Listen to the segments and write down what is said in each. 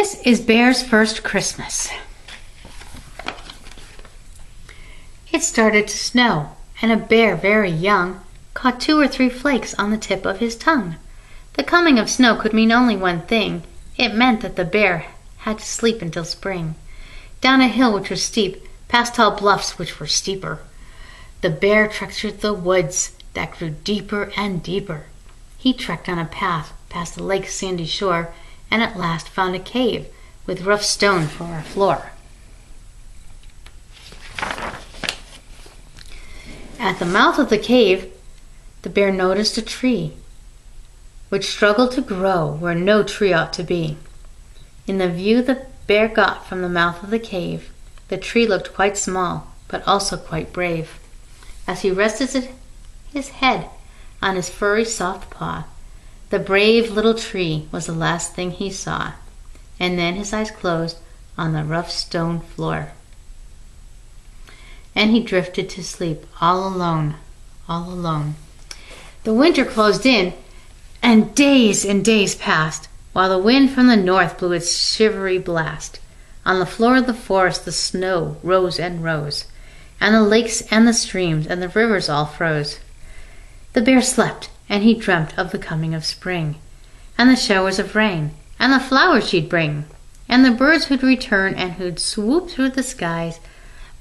This is Bear's first Christmas. It started to snow, and a bear very young caught 2 or 3 flakes on the tip of his tongue. The coming of snow could mean only one thing. It meant that the bear had to sleep until spring. Down a hill which was steep, past tall bluffs which were steeper, the bear trekked through the woods that grew deeper and deeper. He trekked on a path past the lake's sandy shore, and at last found a cave with rough stone for a floor. At the mouth of the cave, the bear noticed a tree which struggled to grow where no tree ought to be. In the view the bear got from the mouth of the cave, the tree looked quite small, but also quite brave. As he rested his head on his furry soft paw, the brave little tree was the last thing he saw, and then his eyes closed on the rough stone floor. And he drifted to sleep all alone, all alone. The winter closed in, and days passed, while the wind from the north blew its shivery blast. On the floor of the forest the snow rose and rose, and the lakes and the streams and the rivers all froze. The bear slept, and he dreamt of the coming of spring, and the showers of rain, and the flowers she'd bring, and the birds who'd return and who'd swoop through the skies.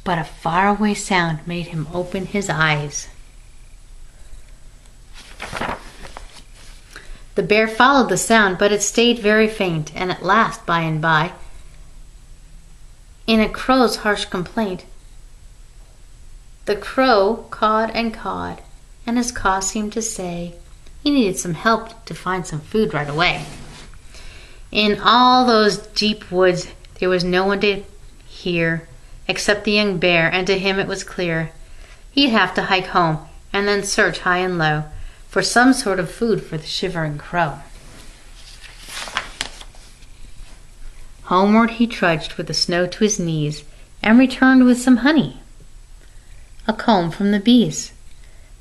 But a faraway sound made him open his eyes. The bear followed the sound, but it stayed very faint, and at last, by and by, in a crow's harsh complaint, the crow cawed and cawed, and his caw seemed to say he needed some help to find some food right away. In all those deep woods there was no one to hear except the young bear, and to him it was clear he'd have to hike home and then search high and low for some sort of food for the shivering crow. Homeward he trudged with the snow to his knees, and returned with some honey, a comb from the bees.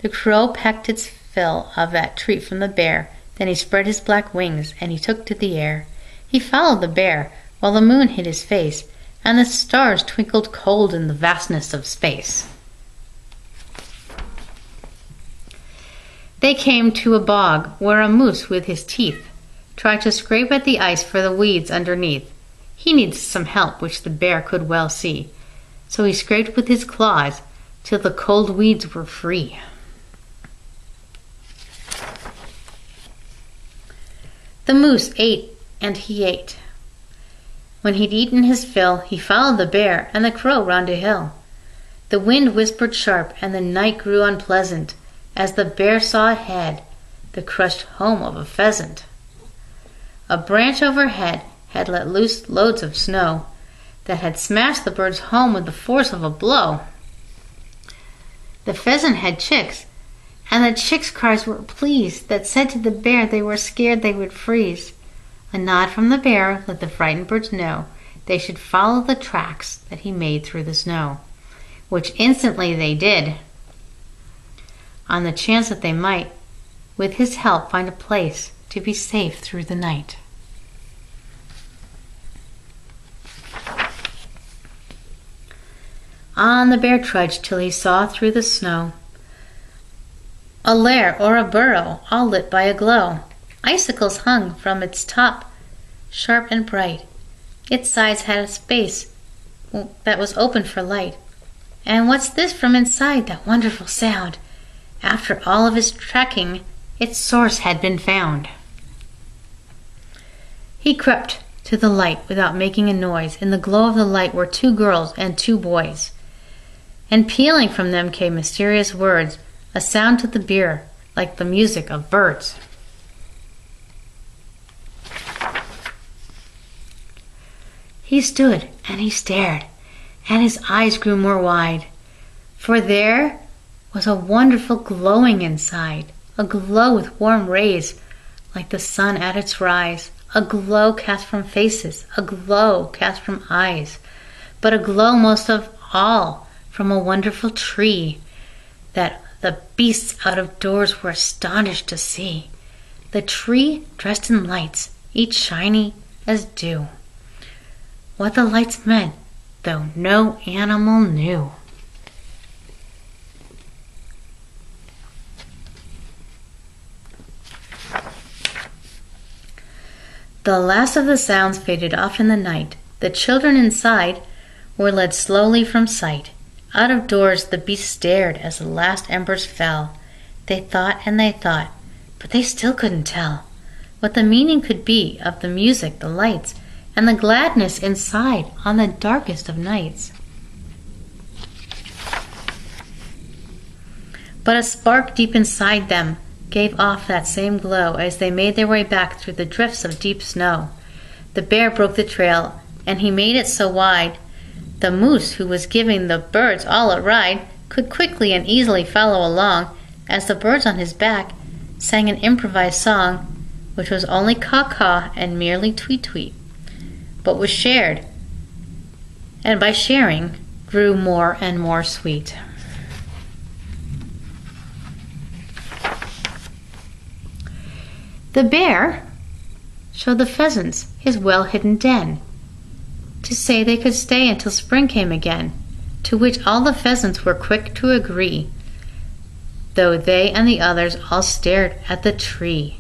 The crow pecked its fill of that treat from the bear, then he spread his black wings, and he took to the air. He followed the bear, while the moon hid his face, and the stars twinkled cold in the vastness of space. They came to a bog, where a moose with his teeth tried to scrape at the ice for the weeds underneath. He needed some help, which the bear could well see, so he scraped with his claws till the cold weeds were free. The moose ate, and he ate. When he'd eaten his fill, he followed the bear and the crow round a hill. The wind whispered sharp, and the night grew unpleasant, as the bear saw ahead the crushed home of a pheasant. A branch overhead had let loose loads of snow that had smashed the bird's home with the force of a blow. The pheasant had chicks, and the chicks' cries were pleased, that said to the bear they were scared they would freeze. A nod from the bear let the frightened birds know they should follow the tracks that he made through the snow, which instantly they did, on the chance that they might, with his help, find a place to be safe through the night. On the bear trudged till he saw through the snow a lair or a burrow all lit by a glow. Icicles hung from its top, sharp and bright. Its sides had a space that was open for light. And what's this from inside, that wonderful sound? After all of his trekking, its source had been found. He crept to the light without making a noise. In the glow of the light were 2 girls and 2 boys, and pealing from them came mysterious words, a sound to the bear like the music of birds. He stood and he stared, and his eyes grew more wide, for there was a wonderful glowing inside, a glow with warm rays like the sun at its rise, a glow cast from faces, a glow cast from eyes, but a glow most of all from a wonderful tree that the beasts out of doors were astonished to see. The tree dressed in lights, each shiny as dew, what the lights meant, though no animal knew. The last of the sounds faded off in the night. The children inside were led slowly from sight. Out of doors the beasts stared as the last embers fell. They thought and they thought, but they still couldn't tell what the meaning could be of the music, the lights, and the gladness inside on the darkest of nights. But a spark deep inside them gave off that same glow as they made their way back through the drifts of deep snow. The bear broke the trail, and he made it so wide, the moose, who was giving the birds all a ride, could quickly and easily follow along as the birds on his back sang an improvised song, which was only caw-caw and merely tweet-tweet, but was shared, and by sharing grew more and more sweet. The bear showed the pheasants his well-hidden den, to say they could stay until spring came again, to which all the pheasants were quick to agree, though they and the others all stared at the tree,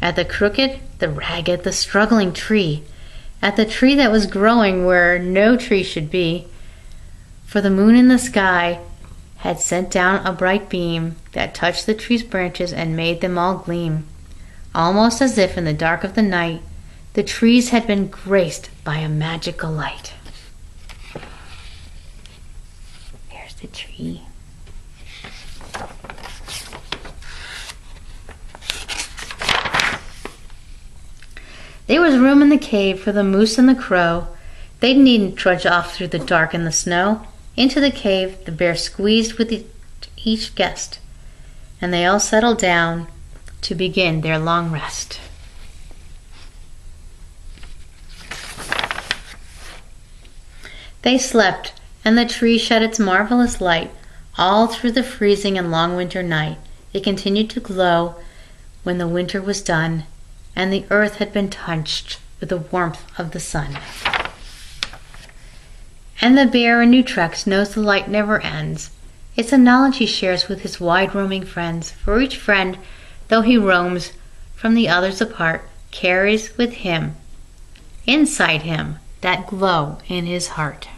at the crooked, the ragged, the struggling tree, at the tree that was growing where no tree should be, for the moon in the sky had sent down a bright beam that touched the tree's branches and made them all gleam, almost as if in the dark of the night the trees had been graced by a magical light. There's the tree. There was room in the cave for the moose and the crow. They needn't trudge off through the dark and the snow. Into the cave the bear squeezed with each guest, and they all settled down to begin their long rest. They slept, and the tree shed its marvelous light all through the freezing and long winter night. It continued to glow when the winter was done, and the earth had been touched with the warmth of the sun. And the bear in New Tracks knows the light never ends. It's a knowledge he shares with his wide-roaming friends, for each friend, though he roams from the others apart, carries with him, inside him, that glow in his heart.